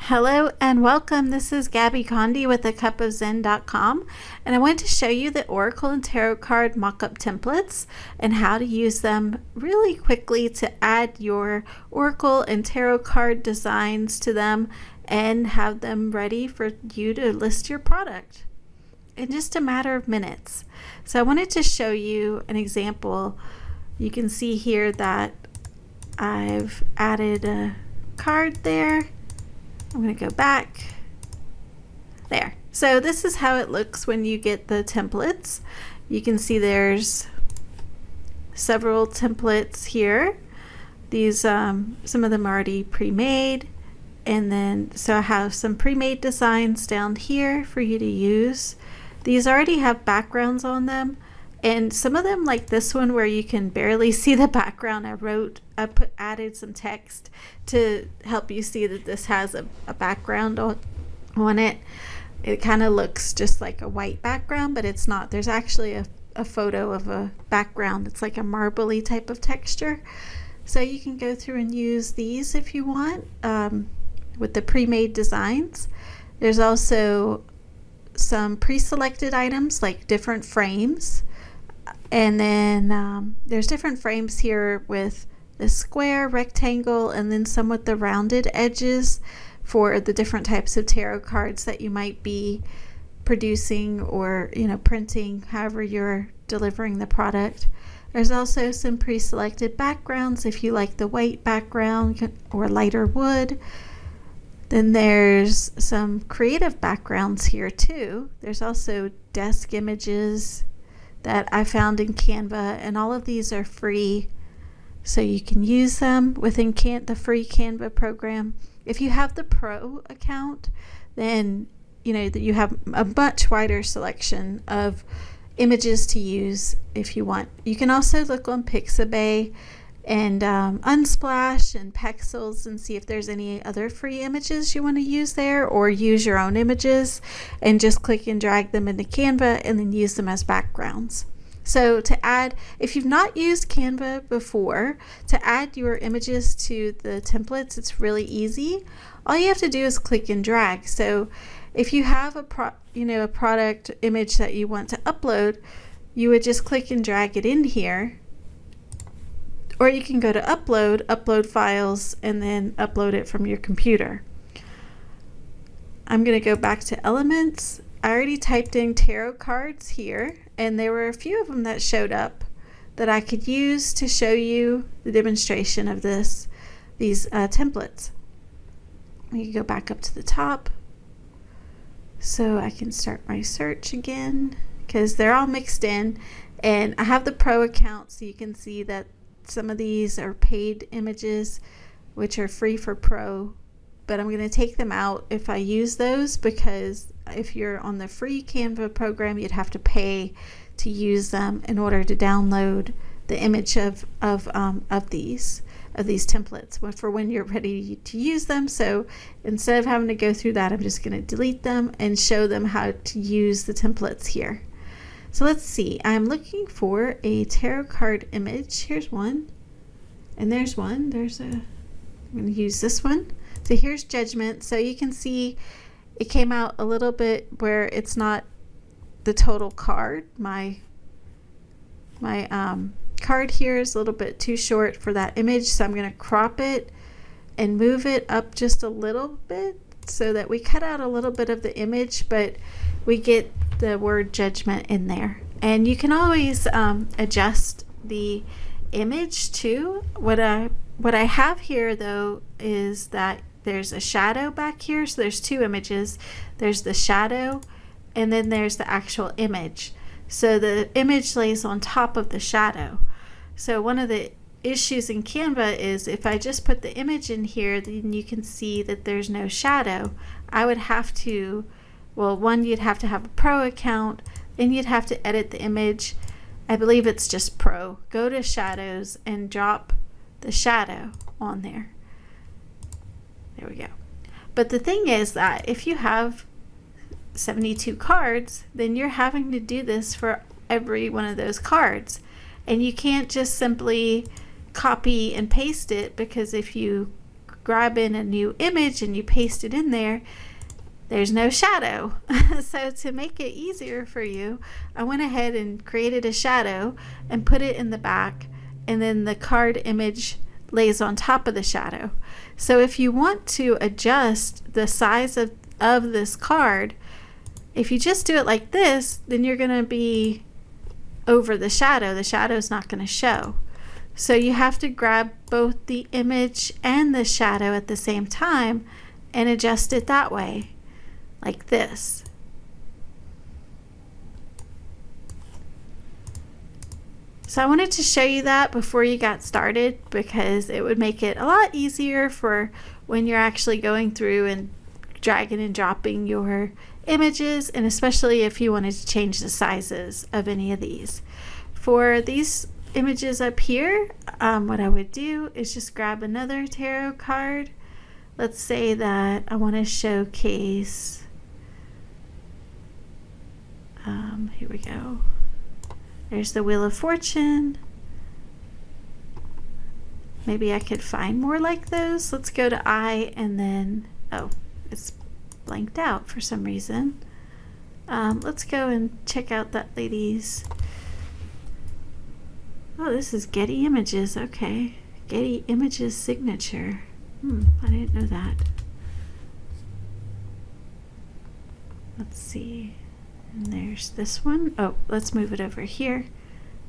Hello and welcome. This is Gabby Condi with acupofzen.com, and I want to show you the Oracle and Tarot card mockup templates and how to use them really quickly to add your Oracle and Tarot card designs to them and have them ready for you to list your product in just a matter of minutes. So I wanted to show you an example. You can see here that I've added a card there. I'm going to go back there. So this is how it looks when you get the templates. You can see there's several templates here. These some of them are already pre-made, and then so I have some pre-made designs down here for you to use. These already have backgrounds on them, and some of them, like this one where you can barely see the background, added some text to help you see that this has a background on it. It kind of looks just like a white background, but it's not. There's actually a photo of a background. It's like a marbly type of texture. So you can go through and use these if you want with the pre-made designs. There's also some pre-selected items like different frames. And then there's different frames here with the square, rectangle, and then some with the rounded edges for the different types of tarot cards that you might be producing or printing, however you're delivering the product. There's also some pre-selected backgrounds if you like the white background or lighter wood. Then there's some creative backgrounds here too. There's also desk images that I found in Canva, and all of these are free, so you can use them within the free Canva program. If you have the Pro account, then that you have a much wider selection of images to use if you want. You can also look on Pixabay and Unsplash and Pexels and see if there's any other free images you want to use there, or use your own images and just click and drag them into Canva and then use them as backgrounds. So to add, if you've not used Canva before, to add your images to the templates, it's really easy. All you have to do is click and drag. So if you have a product image that you want to upload, you would just click and drag it in here. Or you can go to upload files, and then upload it from your computer. I'm going to go back to elements. I already typed in tarot cards here, and there were a few of them that showed up that I could use to show you the demonstration of these templates. We can go back up to the top so I can start my search again, because they're all mixed in, and I have the Pro account, so you can see that some of these are paid images, which are free for Pro, but I'm going to take them out if I use those, because if you're on the free Canva program, you'd have to pay to use them in order to download the image of these templates for when you're ready to use them. So instead of having to go through that, I'm just going to delete them and show them how to use the templates here. So let's see, I'm looking for a tarot card image. Here's one, and there's one. I'm going to use this one. So here's Judgment. So you can see it came out a little bit where it's not the total card. My card here is a little bit too short for that image, so I'm going to crop it and move it up just a little bit so that we cut out a little bit of the image, but we get the word Judgment in there. And you can always adjust the image too. What I have here though is that there's a shadow back here. So there's two images. There's the shadow, and then there's the actual image. So the image lays on top of the shadow. So one of the issues in Canva is if I just put the image in here, then you can see that there's no shadow. I would have to, well, one, you'd have to have a Pro account, then you'd have to edit the image. I believe it's just Pro. Go to shadows and drop the shadow on there. There we go. But the thing is that if you have 72 cards, then you're having to do this for every one of those cards. And you can't just simply copy and paste it, because if you grab in a new image and you paste it in there, there's no shadow. So to make it easier for you, I went ahead and created a shadow and put it in the back, and then the card image lays on top of the shadow. So if you want to adjust the size of this card, if you just do it like this, then you're going to be over the shadow. The shadow is not going to show. So you have to grab both the image and the shadow at the same time and adjust it that way, like this. So I wanted to show you that before you got started, because it would make it a lot easier for when you're actually going through and dragging and dropping your images, and especially if you wanted to change the sizes of any of these. For these images up here, what I would do is just grab another tarot card. Let's say that I want to showcase, here we go. There's the Wheel of Fortune. Maybe I could find more like those. Let's go to I, and then, oh, it's blanked out for some reason. Let's go and check out that lady's. Oh, this is Getty Images. Okay, Getty Images signature. I didn't know that. Let's see. And there's this one. Oh, let's move it over here.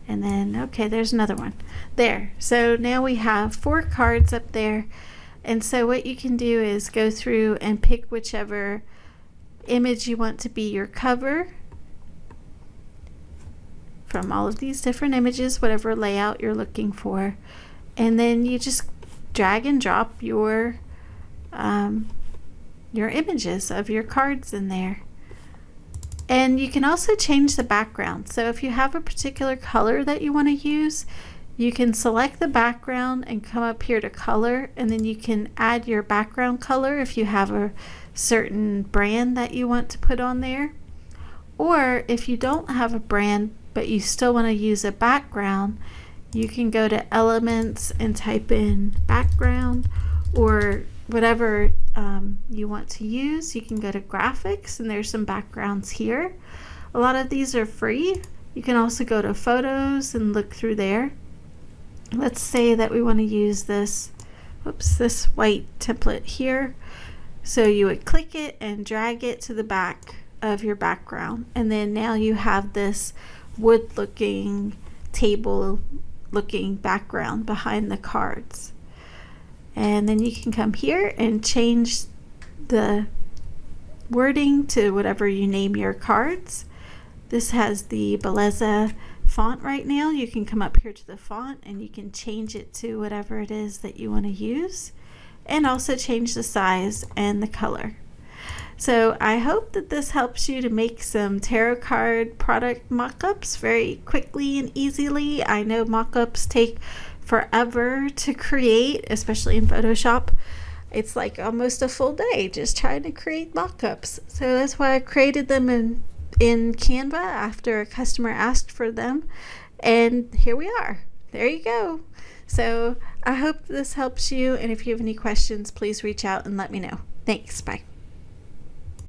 And then, okay, there's another one. There. So now we have 4 cards up there. And so what you can do is go through and pick whichever image you want to be your cover from all of these different images, whatever layout you're looking for. And then you just drag and drop your images of your cards in there. And you can also change the background. So if you have a particular color that you want to use, you can select the background and come up here to color, and then you can add your background color if you have a certain brand that you want to put on there. Or if you don't have a brand but you still want to use a background, you can go to Elements and type in background, or whatever you want to use. You can go to Graphics, and there's some backgrounds here. A lot of these are free. You can also go to Photos and look through there. Let's say that we want to use this white template here. So you would click it and drag it to the back of your background, and then now you have this wood looking, table looking background behind the cards. And then you can come here and change the wording to whatever you name your cards. This has the Bellezza font right now. You can come up here to the font and you can change it to whatever it is that you want to use, and also change the size and the color. So I hope that this helps you to make some tarot card product mock-ups very quickly and easily. I know mock-ups take forever to create, especially in Photoshop. It's like almost a full day just trying to create mock-ups. So that's why I created them in Canva after a customer asked for them, and here we are. There you go. So I hope this helps you, and if you have any questions, please reach out and let me know. Thanks. Bye.